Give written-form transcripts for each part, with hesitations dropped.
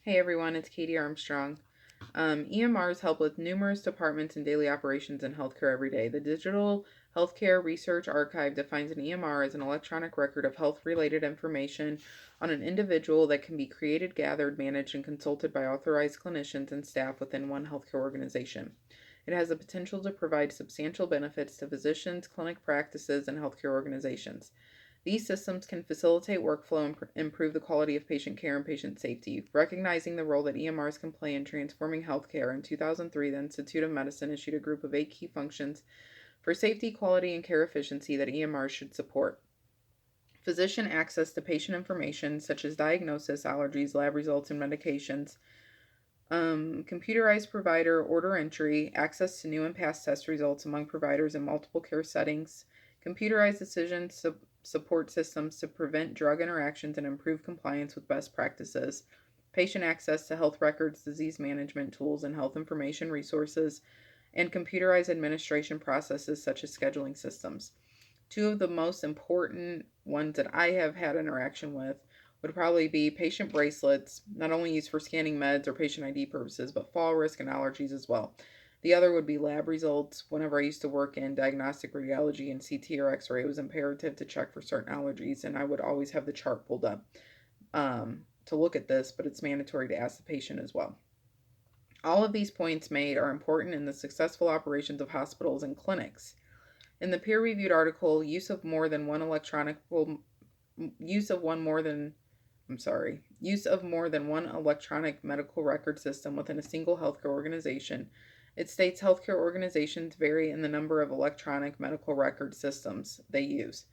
Hey everyone, it's Katie Armstrong. EMRs help with numerous departments and daily operations in healthcare every day. The Digital Healthcare Research Archive defines an EMR as an electronic record of health related information on an individual that can be created, gathered, managed, and consulted by authorized clinicians and staff within one healthcare organization. It has the potential to provide substantial benefits to physicians, clinic practices, and healthcare organizations. These systems can facilitate workflow and improve the quality of patient care and patient safety. Recognizing the role that EMRs can play in transforming healthcare, in 2003, the Institute of Medicine issued a group of 8 key functions for safety, quality, and care efficiency that EMRs should support. Physician access to patient information such as diagnosis, allergies, lab results, and medications. Computerized provider order entry, access to new and past test results among providers in multiple care settings, computerized decision support systems to prevent drug interactions and improve compliance with best practices, patient access to health records, disease management tools, and health information resources, and computerized administration processes such as scheduling systems. Two of the most important ones that I have had interaction with would probably be patient bracelets, not only used for scanning meds or patient ID purposes, but fall risk and allergies as well. The other would be lab results. Whenever I used to work in diagnostic radiology and CT or X ray, it was imperative to check for certain allergies, and I would always have the chart pulled up to look at this, but it's mandatory to ask the patient as well. All of these points made are important in the successful operations of hospitals and clinics. In the peer-reviewed article, use of more than one electronic medical record system within a single healthcare organization. It states healthcare organizations vary in the number of electronic medical record systems they use.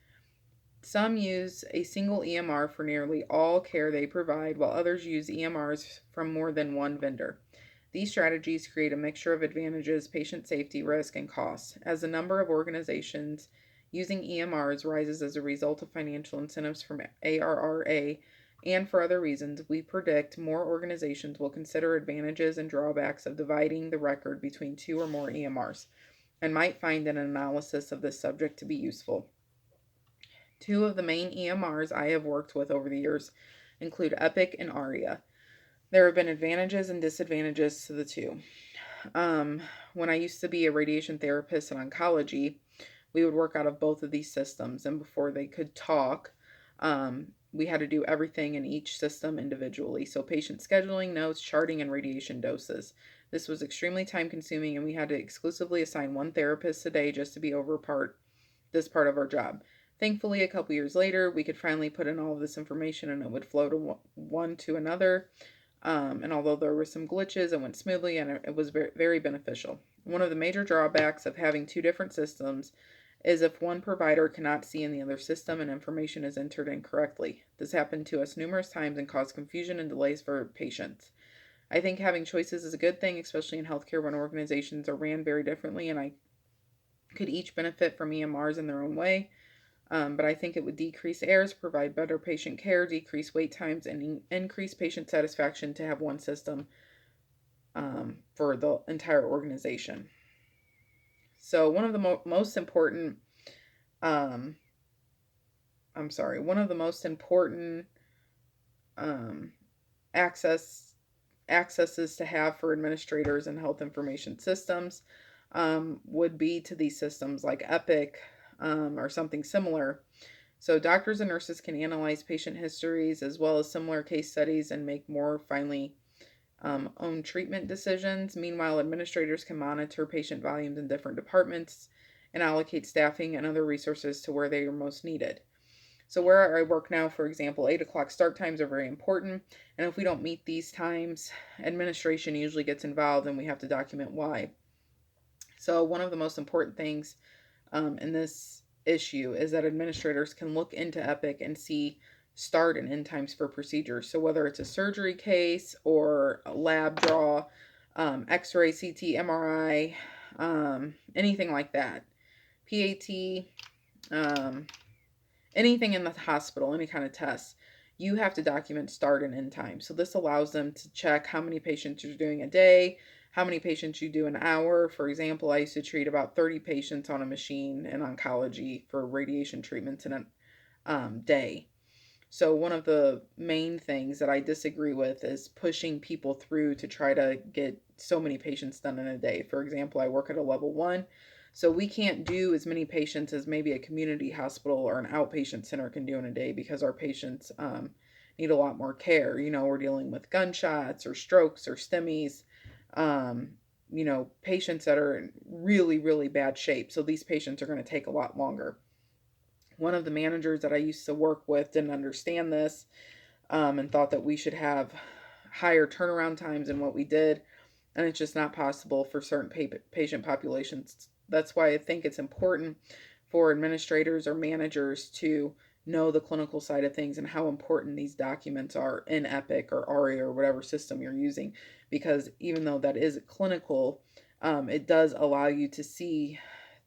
Some use a single EMR for nearly all care they provide, while others use EMRs from more than one vendor. These strategies create a mixture of advantages, patient safety, risk, and costs. As the number of organizations using EMRs rises as a result of financial incentives from ARRA and for other reasons, we predict more organizations will consider advantages and drawbacks of dividing the record between two or more EMRs and might find an analysis of this subject to be useful. Two of the main EMRs I have worked with over the years include Epic and Aria. There have been advantages and disadvantages to the two. When I used to be a radiation therapist in oncology, we would work out of both of these systems, and before they could talk, we had to do everything in each system individually. So, patient scheduling, notes, charting, and radiation doses. This was extremely time consuming, and we had to exclusively assign one therapist a day just to be over this part of our job. Thankfully, a couple years later, we could finally put in all of this information and it would flow to one to another. And although there were some glitches, it went smoothly and it was very, very beneficial. One of the major drawbacks of having two different systems is if one provider cannot see in the other system and information is entered incorrectly. This happened to us numerous times and caused confusion and delays for patients. I think having choices is a good thing, especially in healthcare when organizations are ran very differently and I could each benefit from EMRs in their own way. But I think it would decrease errors, provide better patient care, decrease wait times, and increase patient satisfaction to have one system for the entire organization. So one of the most important, um, one of the most important um, accesses to have for administrators and health information systems would be to these systems like Epic or something similar. So doctors and nurses can analyze patient histories as well as similar case studies and make more finely own treatment decisions. Meanwhile, administrators can monitor patient volumes in different departments and allocate staffing and other resources to where they are most needed. So where I work now, for example, 8 o'clock start times are very important. And if we don't meet these times, administration usually gets involved and we have to document why. So one of the most important things in this issue is that administrators can look into Epic and see start and end times for procedures. So whether it's a surgery case or a lab draw, X-ray, CT, MRI, anything like that, PAT, anything in the hospital, any kind of test, you have to document start and end time. So this allows them to check how many patients you're doing a day, how many patients you do an hour. For example, I used to treat about 30 patients on a machine in oncology for radiation treatments in a day. So one of the main things that I disagree with is pushing people through to try to get so many patients done in a day. For example, I work at a level 1, so we can't do as many patients as maybe a community hospital or an outpatient center can do in a day because our patients need a lot more care. We're dealing with gunshots or strokes or STEMIs, um, patients that are in really, really bad shape. So these patients are going to take a lot longer. One of the managers that I used to work with didn't understand this, and thought that we should have higher turnaround times than what we did. And it's just not possible for certain patient populations. That's why I think it's important for administrators or managers to know the clinical side of things and how important these documents are in Epic or ARIA or whatever system you're using. Because even though that is clinical, it does allow you to see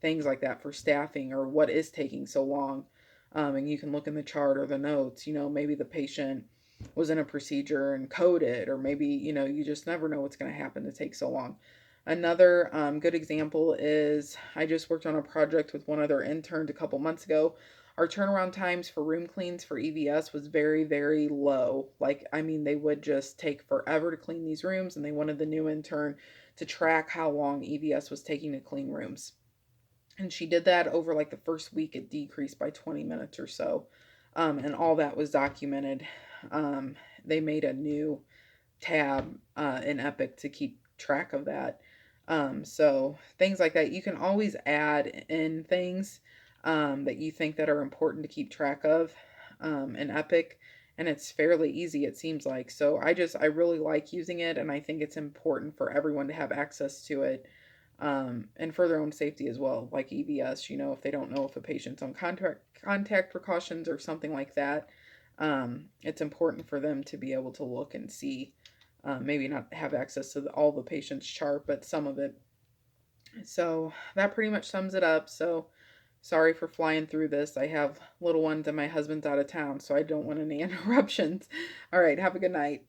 things like that for staffing or what is taking so long. And you can look in the chart or the notes, maybe the patient was in a procedure and coded, or maybe, you just never know what's going to happen to take so long. Another good example is I just worked on a project with one of their interns a couple months ago. Our turnaround times for room cleans for EVS was very, very low. Like, I mean, they would just take forever to clean these rooms, and they wanted the new intern to track how long EVS was taking to clean rooms. And she did that over like the first week, it decreased by 20 minutes or so. And all that was documented. They made a new tab in Epic to keep track of that. So things like that, you can always add in things that you think that are important to keep track of in Epic, and it's fairly easy, it seems like. So I really like using it, and I think it's important for everyone to have access to it, and for their own safety as well, like EVS. If they don't know if a patient's on contact precautions or something like that, it's important for them to be able to look and see. Maybe not have access to all the patient's chart, but some of it. So that pretty much sums it up. So sorry for flying through this. I have little ones and my husband's out of town, so I don't want any interruptions. All right, have a good night.